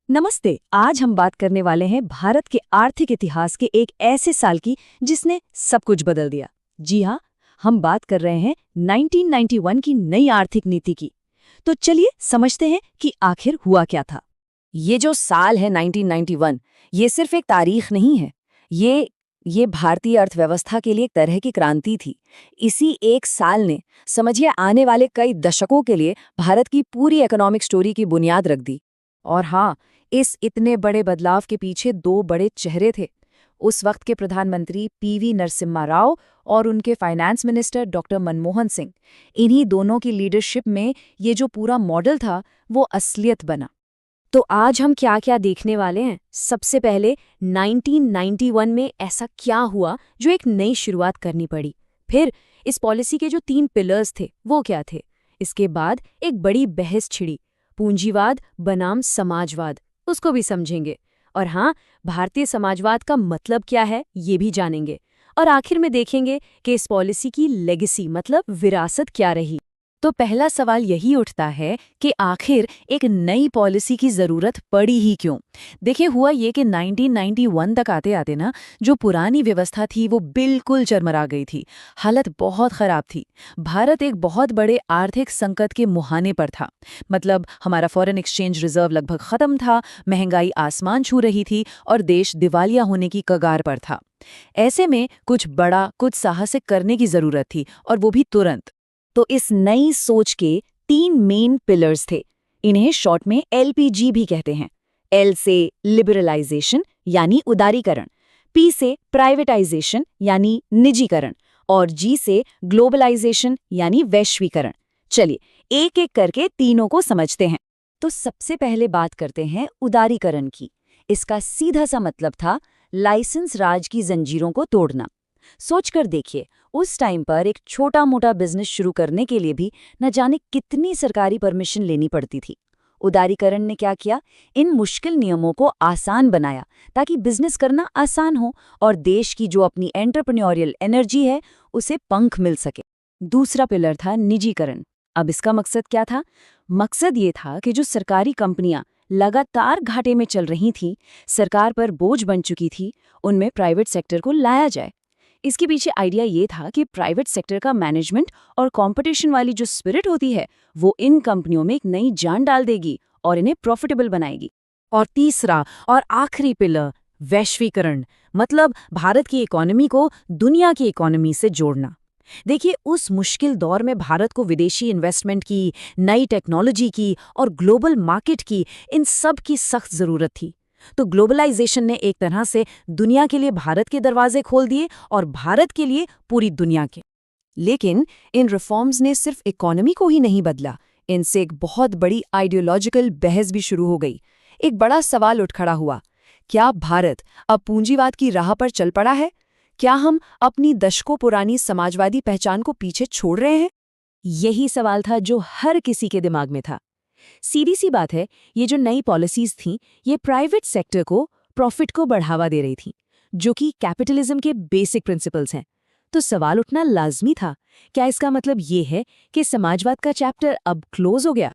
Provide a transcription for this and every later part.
नमस्ते। आज हम बात करने वाले हैं भारत के आर्थिक इतिहास के एक ऐसे साल की जिसने सब कुछ बदल दिया। जी हाँ, हम बात कर रहे हैं 1991 की नई आर्थिक नीति की। तो चलिए समझते हैं कि आखिर हुआ क्या था। ये जो साल है 1991, ये सिर्फ एक तारीख नहीं है। ये भारतीय अर्थव्यवस्था के लिए एक तरह की क्रांति थी। इसी एक साल ने, समझिए, आने वाले कई दशकों के लिए भारत की पूरी इकोनॉमिक स्टोरी की बुनियाद रख दी। और हाँ, इस इतने बड़े बदलाव के पीछे दो बड़े चेहरे थे। उस वक्त के प्रधानमंत्री पीवी नरसिम्हा राव और उनके finance minister doctor Manmohan Singh. इन्हीं दोनों की लीडरशिप में ये जो पूरा मॉडल था, वो असलियत बना। तो आज हम क्या क्या देखने वाले हैं? सबसे पहले 1991 में ऐसा क्या हुआ जो एक नई शुरुआत करनी पड़ी। फिर इस पॉलिसी के जो 3 पिलर्स थे वो क्या थे। इसके बाद एक बड़ी बहस छिड़ी, पूंजीवाद बनाम समाजवाद, उसको भी समझेंगे। और हाँ, भारतीय समाजवाद का मतलब क्या है ये भी जानेंगे। और आखिर में देखेंगे कि इस पॉलिसी की लेगेसी मतलब विरासत क्या रही। तो पहला सवाल यही उठता है कि आखिर एक नई पॉलिसी की जरूरत पड़ी ही क्यों। देखिए, हुआ ये कि 1991 तक आते आते ना, जो पुरानी व्यवस्था थी वो बिल्कुल चरमरा गई थी। हालत बहुत खराब थी। भारत एक बहुत बड़े आर्थिक संकट के मुहाने पर था। मतलब हमारा फॉरेन एक्सचेंज रिजर्व लगभग खत्म था, महंगाई आसमान छू रही थी और देश दिवालिया होने की कगार पर था। ऐसे में कुछ बड़ा, कुछ साहसिक करने की जरूरत थी, और वो भी तुरंत। तो इस नई सोच के 3 मेन पिलर्स थे। इन्हें शॉर्ट में एलपीजी भी कहते हैं। एल से लिबरलाइजेशन यानी उदारीकरण, पी से प्राइवेटाइजेशन यानी निजीकरण, और जी से ग्लोबलाइजेशन यानी वैश्वीकरण। चलिए एक एक करके तीनों को समझते हैं। तो सबसे पहले बात करते हैं उदारीकरण की। इसका सीधा सा मतलब था लाइसेंस राज की जंजीरों को तोड़ना। सोचकर देखिए, उस टाइम पर एक छोटा मोटा बिजनेस शुरू करने के लिए भी न जाने कितनी सरकारी परमिशन लेनी पड़ती थी। उदारीकरण ने क्या किया? इन मुश्किल नियमों को आसान बनाया ताकि बिजनेस करना आसान हो और देश की जो अपनी एंटरप्रेन्योरियल एनर्जी है उसे पंख मिल सके। दूसरा पिलर था निजीकरण। अब इसका मकसद क्या था? मकसद ये था कि जो सरकारी कंपनियां लगातार घाटे में चल रही थीं, सरकार पर बोझ बन चुकी थी, उनमें प्राइवेट सेक्टर को लाया जाए। इसके पीछे आइडिया ये था कि प्राइवेट सेक्टर का मैनेजमेंट और कंपटीशन वाली जो स्पिरिट होती है, वो इन कंपनियों में एक नई जान डाल देगी और इन्हें प्रॉफिटेबल बनाएगी। और तीसरा और आखिरी पिलर, वैश्वीकरण, मतलब भारत की इकोनॉमी को दुनिया की इकोनॉमी से जोड़ना। देखिए, उस मुश्किल दौर में भारत को विदेशी इन्वेस्टमेंट की, नई टेक्नोलॉजी की और ग्लोबल मार्केट की, इन सब की सख्त जरूरत थी। तो ग्लोबलाइजेशन ने एक तरह से दुनिया के लिए भारत के दरवाजे खोल दिए और भारत के लिए पूरी दुनिया के। लेकिन इन रिफॉर्म्स ने सिर्फ इकोनॉमी को ही नहीं बदला, इनसे एक बहुत बड़ी आइडियोलॉजिकल बहस भी शुरू हो गई। एक बड़ा सवाल उठ खड़ा हुआ, क्या भारत अब पूंजीवाद की राह पर चल पड़ा है? क्या हम अपनी दशकों पुरानी समाजवादी पहचान को पीछे छोड़ रहे हैं? यही सवाल था जो हर किसी के दिमाग में था। सीधी सी बात है, ये जो नई पॉलिसीज थीं, ये प्राइवेट सेक्टर को, प्रॉफिट को बढ़ावा दे रही थीं, जो कि कैपिटलिज्म के बेसिक प्रिंसिपल्स हैं। तो सवाल उठना लाजमी था, क्या इसका मतलब ये है कि समाजवाद का चैप्टर अब क्लोज हो गया?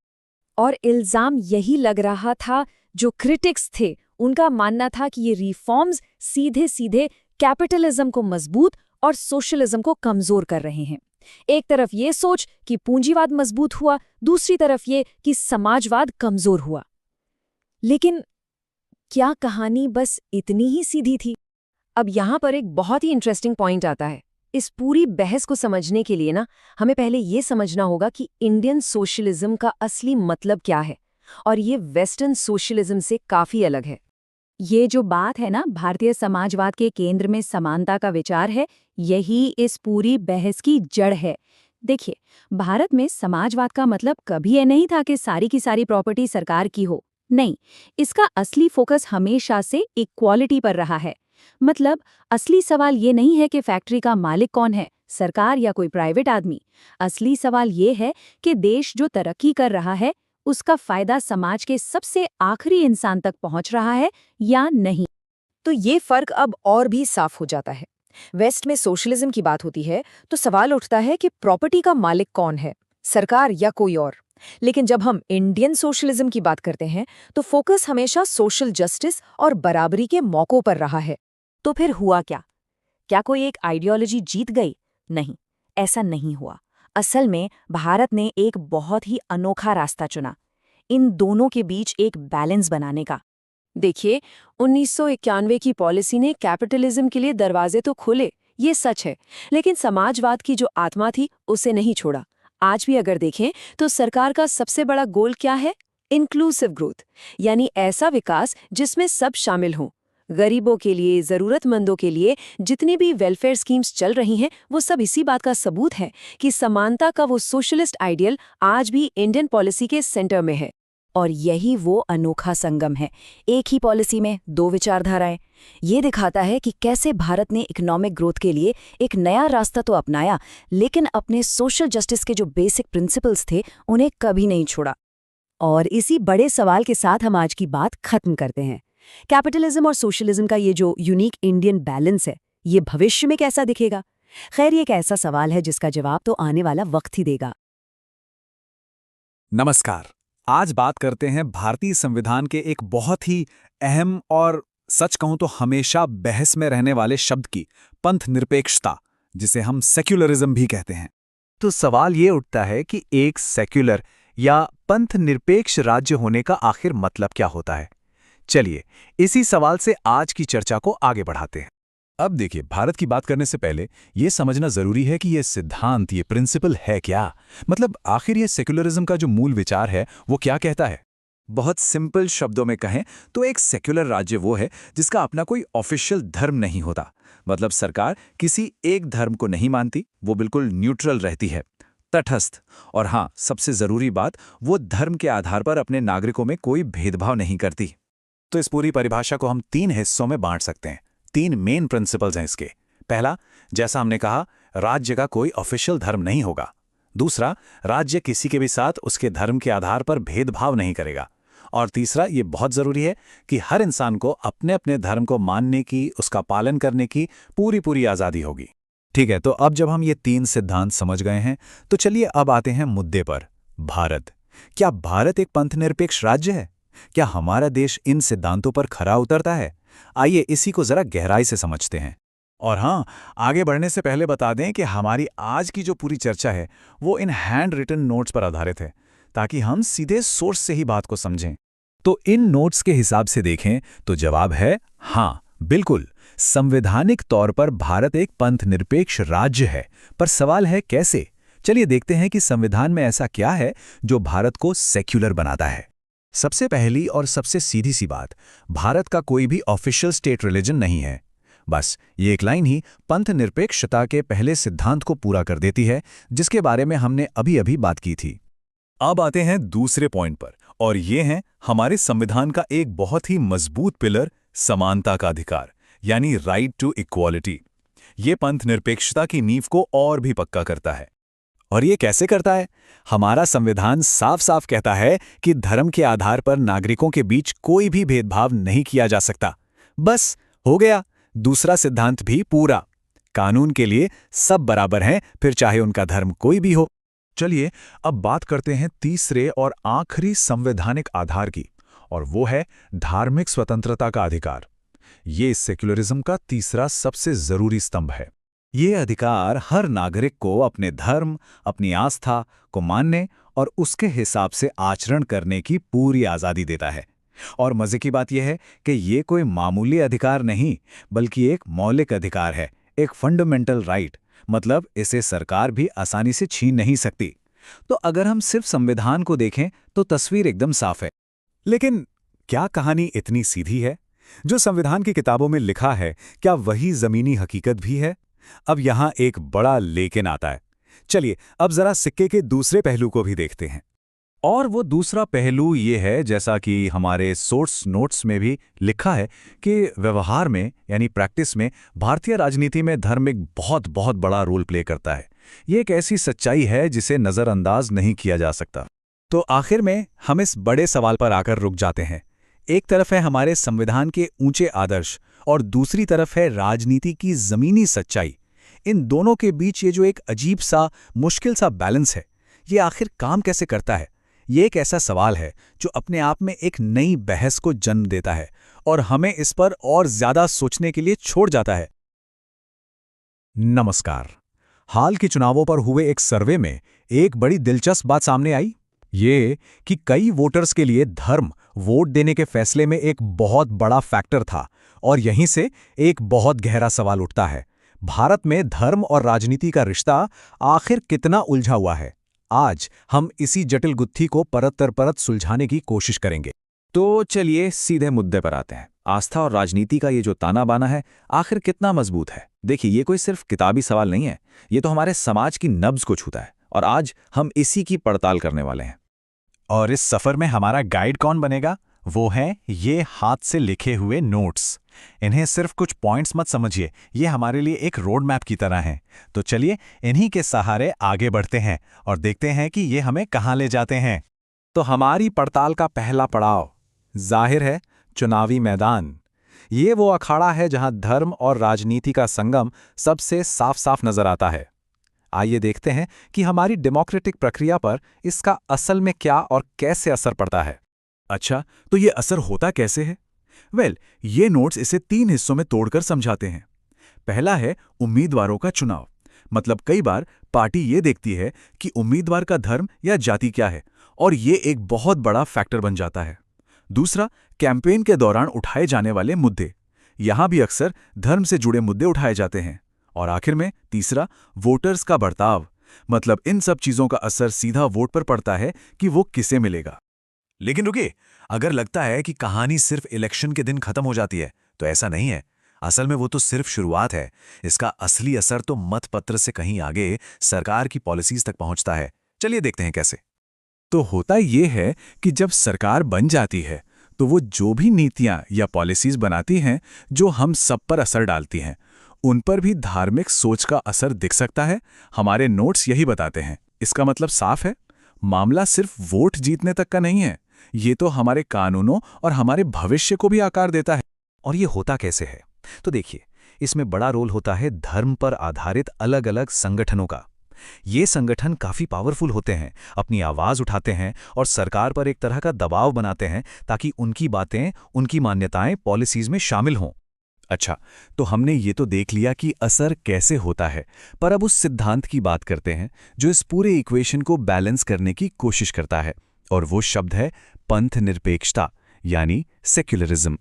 और इल्जाम यही लग रहा था। जो क्रिटिक्स थे, उनका मानना था कि ये रिफॉर्म्स सीधे सीधे कैपिटलिज्म को मजबूत और सोशलिज्म को कमजोर कर रहे हैं। एक तरफ ये सोच कि पूंजीवाद मजबूत हुआ, दूसरी तरफ ये कि समाजवाद कमजोर हुआ। लेकिन क्या कहानी बस इतनी ही सीधी थी? अब यहाँ पर एक बहुत ही इंटरेस्टिंग पॉइंट आता है। इस पूरी बहस को समझने के लिए ना, हमें पहले ये समझना होगा कि इंडियन सोशलिज्म का असली मतलब क्या है, और ये वेस्टर्न सोशलिज्म से काफी अलग है। ये जो बात है ना, भारतीय समाजवाद के केंद्र में समानता का विचार है, यही इस पूरी बहस की जड़ है। देखिए, भारत में समाजवाद का मतलब कभी ये नहीं था कि सारी की सारी प्रॉपर्टी सरकार की हो। नहीं, इसका असली फोकस हमेशा से इक्वालिटी पर रहा है। मतलब असली सवाल ये नहीं है कि फैक्ट्री का मालिक कौन है, सरकार या कोई प्राइवेट आदमी। असली सवाल ये है कि देश जो तरक्की कर रहा है, उसका फायदा समाज के सबसे आखिरी इंसान तक पहुंच रहा है या नहीं। तो ये फर्क अब और भी साफ हो जाता है। वेस्ट में सोशलिज्म की बात होती है तो सवाल उठता है कि प्रॉपर्टी का मालिक कौन है, सरकार या कोई और। लेकिन जब हम इंडियन सोशलिज्म की बात करते हैं तो फोकस हमेशा सोशल जस्टिस और बराबरी के मौकों पर रहा है। तो फिर हुआ क्या? क्या कोई एक आइडियोलॉजी जीत गई? नहीं, ऐसा नहीं हुआ। असल में भारत ने एक बहुत ही अनोखा रास्ता चुना, इन दोनों के बीच एक बैलेंस बनाने का। देखिए, 1991 की पॉलिसी ने कैपिटलिज्म के लिए दरवाजे तो खोले, ये सच है, लेकिन समाजवाद की जो आत्मा थी उसे नहीं छोड़ा। आज भी अगर देखें तो सरकार का सबसे बड़ा गोल क्या है? इंक्लूसिव ग्रोथ, यानी ऐसा विकास जिसमें सब शामिल हों। गरीबों के लिए, जरूरतमंदों के लिए जितनी भी वेलफेयर स्कीम्स चल रही हैं, वो सब इसी बात का सबूत है कि समानता का वो सोशलिस्ट आइडियल आज भी इंडियन पॉलिसी के सेंटर में है। और यही वो अनोखा संगम है, एक ही पॉलिसी में दो विचारधाराएं। ये दिखाता है कि कैसे भारत ने इकोनॉमिक ग्रोथ के लिए एक नया रास्ता तो अपनाया, लेकिन अपने सोशल जस्टिस के जो बेसिक प्रिंसिपल्स थे उन्हें कभी नहीं छोड़ा। और इसी बड़े सवाल के साथ हम आज की बात खत्म करते हैं। कैपिटलिज्म और सोशलिज्म का ये जो यूनिक इंडियन बैलेंस है, ये भविष्य में कैसा दिखेगा? खैर, ये एक ऐसा सवाल है जिसका जवाब तो आने वाला वक्त ही देगा। नमस्कार। आज बात करते हैं भारतीय संविधान के एक बहुत ही अहम और सच कहूं तो हमेशा बहस में रहने वाले शब्द की, पंथ निरपेक्षता, जिसे हम सेक्युलरिज्म भी कहते हैं। तो सवाल ये उठता है कि एक सेक्युलर या पंथ निरपेक्ष राज्य होने का आखिर मतलब क्या होता है? चलिए इसी सवाल से आज की चर्चा को आगे बढ़ाते हैं। अब देखिए, भारत की बात करने से पहले ये समझना जरूरी है कि ये सिद्धांत, ये प्रिंसिपल है क्या। मतलब आखिर ये सेक्युलरिज्म का जो मूल विचार है वो क्या कहता है। बहुत सिंपल शब्दों में कहें तो एक सेक्युलर राज्य वो है जिसका अपना कोई ऑफिशियल धर्म नहीं होता। मतलब सरकार किसी एक धर्म को नहीं मानती, वो बिल्कुल न्यूट्रल रहती है, तटस्थ। और हाँ, सबसे जरूरी बात, वो धर्म के आधार पर अपने नागरिकों में कोई भेदभाव नहीं करती। तो इस पूरी परिभाषा को हम 3 हिस्सों में बांट सकते हैं। 3 मेन प्रिंसिपल्स हैं इसके। पहला, जैसा हमने कहा, राज्य का कोई ऑफिशियल धर्म नहीं होगा। दूसरा, राज्य किसी के भी साथ उसके धर्म के आधार पर भेदभाव नहीं करेगा। और तीसरा, ये बहुत जरूरी है कि हर इंसान को अपने अपने धर्म को मानने की, उसका पालन करने की पूरी आज़ादी होगी। ठीक है, तो अब जब हम ये 3 सिद्धांत समझ गए हैं तो चलिए अब आते हैं मुद्दे पर। भारत। क्या भारत एक पंथनिरपेक्ष राज्य है? क्या हमारा देश इन सिद्धांतों पर खरा उतरता है? आइए इसी को जरा गहराई से समझते हैं। और हाँ, आगे बढ़ने से पहले बता दें कि हमारी आज की जो पूरी चर्चा है वो इन हैंड रिटन नोट्स पर आधारित है, ताकि हम सीधे सोर्स से ही बात को समझें। तो इन नोट्स के हिसाब से देखें तो जवाब है हाँ, बिल्कुल। संवैधानिक तौर पर भारत एक पंथनिरपेक्ष राज्य है, पर सवाल है कैसे? चलिए देखते हैं कि संविधान में ऐसा क्या है जो भारत को सेक्युलर बनाता है। सबसे पहली और सबसे सीधी सी बात, भारत का कोई भी ऑफिशियल स्टेट रिलीजन नहीं है। बस ये एक लाइन ही पंथ निरपेक्षता के पहले सिद्धांत को पूरा कर देती है, जिसके बारे में हमने अभी बात की थी। अब आते हैं दूसरे पॉइंट पर, और ये है हमारे संविधान का एक बहुत ही मजबूत पिलर, समानता का अधिकार, यानी राइट टू इक्वालिटी। ये पंथ निरपेक्षता की नींव को और भी पक्का करता है। और ये कैसे करता है? हमारा संविधान साफ साफ कहता है कि धर्म के आधार पर नागरिकों के बीच कोई भी भेदभाव नहीं किया जा सकता। बस हो गया, दूसरा सिद्धांत भी पूरा। कानून के लिए सब बराबर हैं, फिर चाहे उनका धर्म कोई भी हो। चलिए अब बात करते हैं तीसरे और आखिरी संवैधानिक आधार की, और वो है धार्मिक स्वतंत्रता का अधिकार। ये सेक्युलरिज्म का तीसरा सबसे जरूरी स्तंभ है। ये अधिकार हर नागरिक को अपने धर्म, अपनी आस्था को मानने और उसके हिसाब से आचरण करने की पूरी आज़ादी देता है। और मजे की बात यह है कि ये कोई मामूली अधिकार नहीं, बल्कि एक मौलिक अधिकार है, एक फंडामेंटल राइट। मतलब इसे सरकार भी आसानी से छीन नहीं सकती। तो अगर हम सिर्फ संविधान को देखें तो तस्वीर एकदम साफ है। लेकिन क्या कहानी इतनी सीधी है? जो संविधान की किताबों में लिखा है, क्या वही जमीनी हकीकत भी है? अब यहां एक बड़ा लेकिन आता है। चलिए अब जरा सिक्के के दूसरे पहलू को भी देखते हैं। और वो दूसरा पहलू ये है, जैसा कि हमारे सोर्स नोट्स में भी लिखा है, कि व्यवहार में यानी प्रैक्टिस में भारतीय राजनीति में धर्म एक बहुत बड़ा रोल प्ले करता है। ये एक ऐसी सच्चाई है जिसे नज़रअंदाज नहीं किया जा सकता। तो आखिर में हम इस बड़े सवाल पर आकर रुक जाते हैं। एक तरफ है हमारे संविधान के ऊंचे आदर्श और दूसरी तरफ है राजनीति की जमीनी सच्चाई। इन दोनों के बीच ये जो एक अजीब सा, मुश्किल सा बैलेंस है, ये आखिर काम कैसे करता है? ये एक ऐसा सवाल है जो अपने आप में एक नई बहस को जन्म देता है और हमें इस पर और ज्यादा सोचने के लिए छोड़ जाता है। नमस्कार। हाल के चुनावों पर हुए एक सर्वे में एक बड़ी दिलचस्प बात सामने आई, ये कि कई वोटर्स के लिए धर्म वोट देने के फैसले में एक बहुत बड़ा फैक्टर था। और यहीं से एक बहुत गहरा सवाल उठता है, भारत में धर्म और राजनीति का रिश्ता आखिर कितना उलझा हुआ है। आज हम इसी जटिल गुत्थी को परत दर परत सुलझाने की कोशिश करेंगे। तो चलिए सीधे मुद्दे पर आते हैं। आस्था और राजनीति का ये जो ताना बाना है, आखिर कितना मजबूत है? देखिए, ये कोई सिर्फ किताबी सवाल नहीं है, ये तो हमारे समाज की नब्ज को छूता है और आज हम इसी की पड़ताल करने वाले हैं। और इस सफर में हमारा गाइड कौन बनेगा? वो हैं ये हाथ से लिखे हुए नोट्स। इन्हें सिर्फ कुछ पॉइंट्स मत समझिए, ये हमारे लिए एक रोड मैप की तरह हैं। तो चलिए इन्हीं के सहारे आगे बढ़ते हैं और देखते हैं कि ये हमें कहाँ ले जाते हैं। तो हमारी पड़ताल का पहला पड़ाव जाहिर है चुनावी मैदान। ये वो अखाड़ा है जहां धर्म और राजनीति का संगम सबसे साफ साफ नजर आता है। आइए देखते हैं कि हमारी डेमोक्रेटिक प्रक्रिया पर इसका असल में क्या और कैसे असर पड़ता है। अच्छा, तो ये असर होता कैसे है? ये नोट्स इसे 3 हिस्सों में तोड़कर समझाते हैं। पहला है उम्मीदवारों का चुनाव। मतलब कई बार पार्टी ये देखती है कि उम्मीदवार का धर्म या जाति क्या है, और ये एक बहुत बड़ा फैक्टर बन जाता है। दूसरा, कैंपेन के दौरान उठाए जाने वाले मुद्दे। यहां भी अक्सर धर्म से जुड़े मुद्दे उठाए जाते हैं। और आखिर में तीसरा, वोटर्स का बर्ताव। मतलब इन सब चीजों का असर सीधा वोट पर पड़ता है कि वो किसे मिलेगा। लेकिन रुकिए, अगर लगता है कि कहानी सिर्फ इलेक्शन के दिन खत्म हो जाती है, तो ऐसा नहीं है। असल में वो तो सिर्फ शुरुआत है। इसका असली असर तो मतपत्र से कहीं आगे सरकार की पॉलिसीज तक पहुंचता है। चलिए देखते हैं कैसे। तो होता ये है कि जब सरकार बन जाती है तो वो जो भी नीतियां या पॉलिसीज बनाती हैं जो हम सब पर असर डालती हैं, उन पर भी धार्मिक सोच का असर दिख सकता है। हमारे नोट्स यही बताते हैं। इसका मतलब साफ है, मामला सिर्फ वोट जीतने तक का नहीं है, ये तो हमारे कानूनों और हमारे भविष्य को भी आकार देता है। और ये होता कैसे है? तो देखिए, इसमें बड़ा रोल होता है धर्म पर आधारित अलग अलग संगठनों का। ये संगठन काफी पावरफुल होते हैं, अपनी आवाज उठाते हैं और सरकार पर एक तरह का दबाव बनाते हैं ताकि उनकी बातें, उनकी मान्यताएं पॉलिसीज में शामिल हों। अच्छा, तो हमने ये तो देख लिया कि असर कैसे होता है, पर अब उस सिद्धांत की बात करते हैं जो इस पूरे इक्वेशन को बैलेंस करने की कोशिश करता है। और वो शब्द है पंथ निरपेक्षता, यानी सेक्युलरिज्म।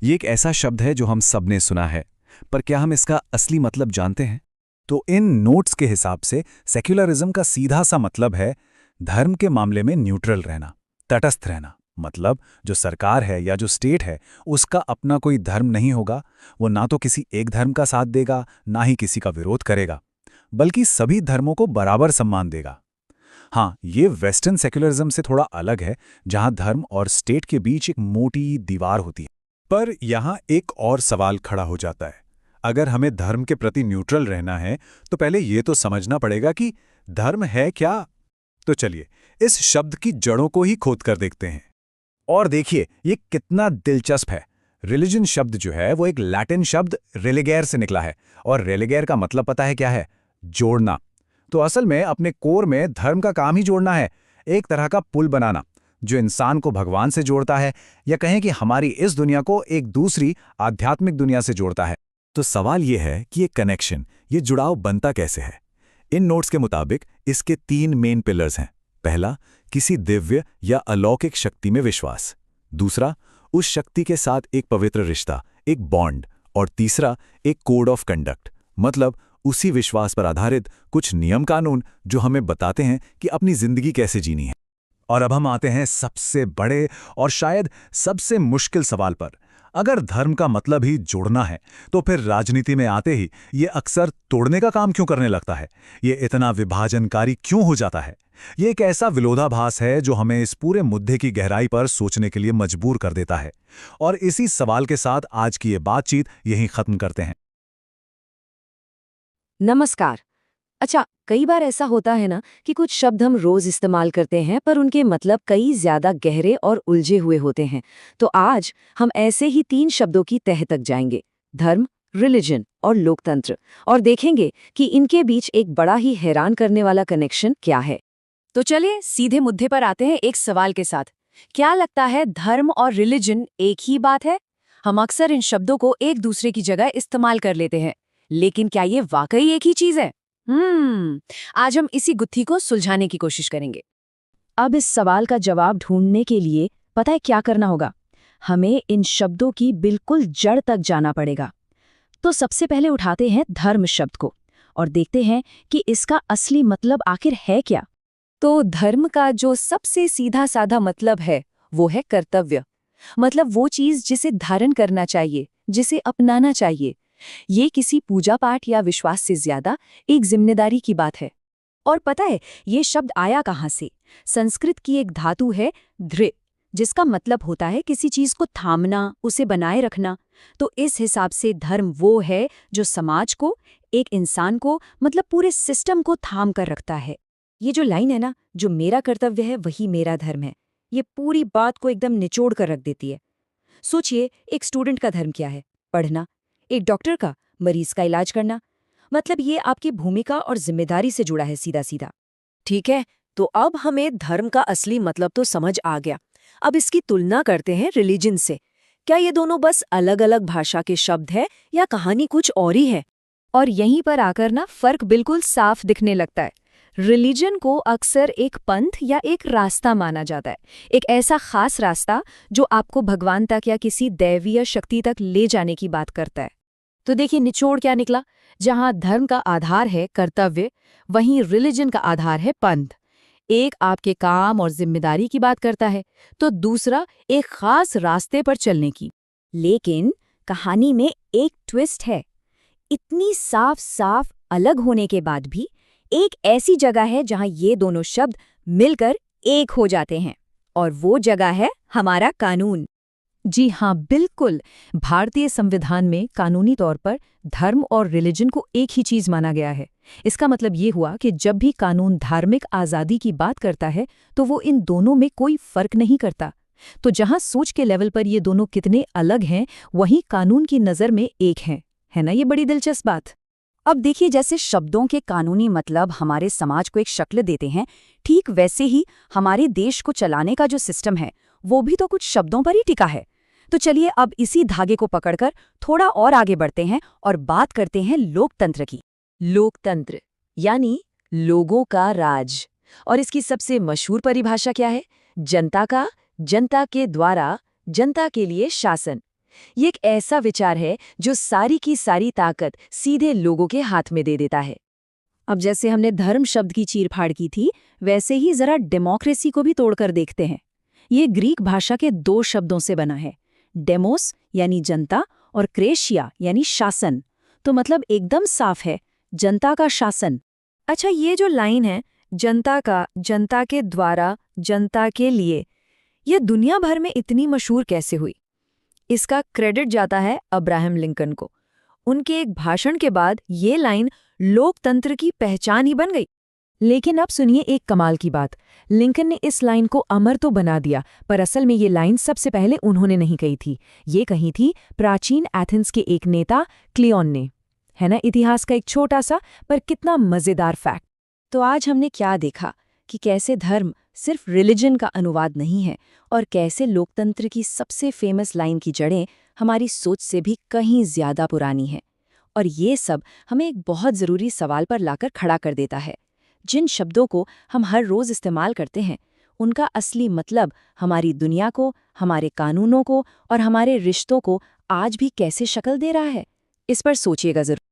ये एक ऐसा शब्द है जो हम सबने सुना है, पर क्या हम इसका असली मतलब जानते हैं? तो इन नोट्स के हिसाब से सेक्युलरिज्म का सीधा सा मतलब है धर्म के मामले में न्यूट्रल रहना, तटस्थ रहना। मतलब जो सरकार है या जो स्टेट है, उसका अपना कोई धर्म नहीं होगा। वो ना तो किसी एक धर्म का साथ देगा, ना ही किसी का विरोध करेगा, बल्कि सभी धर्मों को बराबर सम्मान देगा। हाँ, ये वेस्टर्न सेक्युलरिज्म से थोड़ा अलग है, जहां धर्म और स्टेट के बीच एक मोटी दीवार होती है। पर यहां एक और सवाल खड़ा हो जाता है। अगर हमें धर्म के प्रति न्यूट्रल रहना है, तो पहले ये तो समझना पड़ेगा कि धर्म है क्या। तो चलिए इस शब्द की जड़ों को ही खोद कर देखते हैं। और देखिए ये कितना दिलचस्प है। रिलीजन शब्द जो है वो एक लैटिन शब्द रेलिगेर से निकला है, और रेलिगेर का मतलब पता है क्या है? जोड़ना। तो असल में अपने कोर में धर्म का काम ही जोड़ना है, एक तरह का पुल बनाना जो इंसान को भगवान से जोड़ता है, या कहें कि हमारी इस दुनिया को एक दूसरी आध्यात्मिक दुनिया से जोड़ता है। तो सवाल ये है कि ये कनेक्शन, ये जुड़ाव बनता कैसे है? इन नोट्स के मुताबिक इसके 3 मेन पिलर्स हैं। पहला, किसी दिव्य या अलौकिक शक्ति में विश्वास। दूसरा, उस शक्ति के साथ एक पवित्र रिश्ता, एक बॉन्ड। और तीसरा, एक कोड ऑफ कंडक्ट, मतलब उसी विश्वास पर आधारित कुछ नियम कानून जो हमें बताते हैं कि अपनी जिंदगी कैसे जीनी है। और अब हम आते हैं सबसे बड़े और शायद सबसे मुश्किल सवाल पर। अगर धर्म का मतलब ही जोड़ना है, तो फिर राजनीति में आते ही ये अक्सर तोड़ने का काम क्यों करने लगता है? ये इतना विभाजनकारी क्यों हो जाता है? ये एक ऐसा विरोधाभास है जो हमें इस पूरे मुद्दे की गहराई पर सोचने के लिए मजबूर कर देता है। और इसी सवाल के साथ आज की ये बातचीत यहीं खत्म करते हैं। नमस्कार। अच्छा, कई बार ऐसा होता है ना कि कुछ शब्द हम रोज इस्तेमाल करते हैं पर उनके मतलब कई ज्यादा गहरे और उलझे हुए होते हैं। तो आज हम ऐसे ही 3 शब्दों की तह तक जाएंगे, धर्म, रिलीजन और लोकतंत्र, और देखेंगे कि इनके बीच एक बड़ा ही हैरान करने वाला कनेक्शन क्या है। तो चलिए सीधे मुद्दे पर आते हैं एक सवाल के साथ। क्या लगता है धर्म और रिलीजन एक ही बात है? हम अक्सर इन शब्दों को एक दूसरे की जगह इस्तेमाल कर लेते हैं, लेकिन क्या ये वाकई एक ही चीज है? आज हम इसी गुत्थी को सुलझाने की कोशिश करेंगे। अब इस सवाल का जवाब ढूंढने के लिए पता है क्या करना होगा? हमें इन शब्दों की बिल्कुल जड़ तक जाना पड़ेगा। तो सबसे पहले उठाते हैं धर्म शब्द को और देखते हैं कि इसका असली मतलब आखिर है क्या। तो धर्म का जो सबसे सीधा साधा मतलब है वो है कर्तव्य। मतलब वो चीज जिसे धारण करना चाहिए, जिसे अपनाना चाहिए। ये किसी पूजा पाठ या विश्वास से ज्यादा एक जिम्मेदारी की बात है। और पता है ये शब्द आया कहाँ से? संस्कृत की एक धातु है धृ, जिसका मतलब होता है किसी चीज को थामना, उसे बनाए रखना। तो इस हिसाब से धर्म वो है जो समाज को, एक इंसान को, मतलब पूरे सिस्टम को थाम कर रखता है। ये जो लाइन है ना, जो मेरा कर्तव्य है वही मेरा धर्म है, ये पूरी बात को एकदम निचोड़ कर रख देती है। सोचिए, एक स्टूडेंट का धर्म क्या है? पढ़ना। एक डॉक्टर का मरीज का इलाज करना। मतलब ये आपकी भूमिका और जिम्मेदारी से जुड़ा है सीधा सीधा। ठीक है, तो अब हमें धर्म का असली मतलब तो समझ आ गया। अब इसकी तुलना करते हैं रिलीजन से। क्या ये दोनों बस अलग अलग भाषा के शब्द हैं या कहानी कुछ और ही है? और यहीं पर आकर ना फर्क बिल्कुल साफ दिखने लगता है। रिलीजन को अक्सर एक पंथ या एक रास्ता माना जाता है, एक ऐसा खास रास्ता जो आपको भगवान तक या किसी दैवीय शक्ति तक ले जाने की बात करता है। तो देखिए निचोड़ क्या निकला। जहां धर्म का आधार है कर्तव्य, वहीं रिलीजन का आधार है पंथ। एक आपके काम और जिम्मेदारी की बात करता है, तो दूसरा एक खास रास्ते पर चलने की। लेकिन कहानी में एक ट्विस्ट है। इतनी साफ साफ अलग होने के बाद भी एक ऐसी जगह है जहां ये दोनों शब्द मिलकर एक हो जाते हैं, और वो जगह है हमारा कानून। जी हाँ, बिल्कुल। भारतीय संविधान में कानूनी तौर पर धर्म और रिलीजन को एक ही चीज माना गया है। इसका मतलब ये हुआ कि जब भी कानून धार्मिक आज़ादी की बात करता है तो वो इन दोनों में कोई फर्क नहीं करता। तो जहां सोच के लेवल पर ये दोनों कितने अलग हैं, वहीं कानून की नज़र में एक हैं। है ना ये बड़ी दिलचस्प बात? अब देखिए, जैसे शब्दों के कानूनी मतलब हमारे समाज को एक शक्ल देते हैं, ठीक वैसे ही हमारे देश को चलाने का जो सिस्टम है वो भी तो कुछ शब्दों पर ही टिका है। तो चलिए अब इसी धागे को पकड़कर थोड़ा और आगे बढ़ते हैं और बात करते हैं लोकतंत्र की। लोकतंत्र यानी लोगों का राज। और इसकी सबसे मशहूर परिभाषा क्या है? जनता का, जनता के द्वारा, जनता के लिए शासन। ये एक ऐसा विचार है जो सारी की सारी ताकत सीधे लोगों के हाथ में दे देता है। अब जैसे हमने धर्म शब्द की चीरफाड़ की थी, वैसे ही जरा डेमोक्रेसी को भी तोड़कर देखते हैं। ये ग्रीक भाषा के दो शब्दों से बना है, डेमोस यानी जनता और क्रेशिया यानी शासन। तो मतलब एकदम साफ है, जनता का शासन। अच्छा, ये जो लाइन है जनता का, जनता के द्वारा, जनता के लिए, ये दुनिया भर में इतनी मशहूर कैसे हुई? इसका क्रेडिट जाता है अब्राहम लिंकन को। उनके एक भाषण के बाद ये लाइन लोकतंत्र की पहचान ही बन गई। लेकिन अब सुनिए एक कमाल की बात। लिंकन ने इस लाइन को अमर तो बना दिया, पर असल में ये लाइन सबसे पहले उन्होंने नहीं कही थी। ये कही थी प्राचीन एथेंस के एक नेता क्लियोन ने। है ना इतिहास का एक छोटा सा पर कितना मजेदार फैक्ट। तो आज हमने क्या देखा कि कैसे धर्म सिर्फ रिलीजन का अनुवाद नहीं है, और कैसे लोकतंत्र की सबसे फेमस लाइन की जड़ें हमारी सोच से भी कहीं ज्यादा पुरानी हैं। और ये सब हमें एक बहुत ज़रूरी सवाल पर लाकर खड़ा कर देता है। जिन शब्दों को हम हर रोज़ इस्तेमाल करते हैं, उनका असली मतलब हमारी दुनिया को, हमारे कानूनों को और हमारे रिश्तों को आज भी कैसे शक्ल दे रहा है? इस पर सोचिएगा ज़रूर।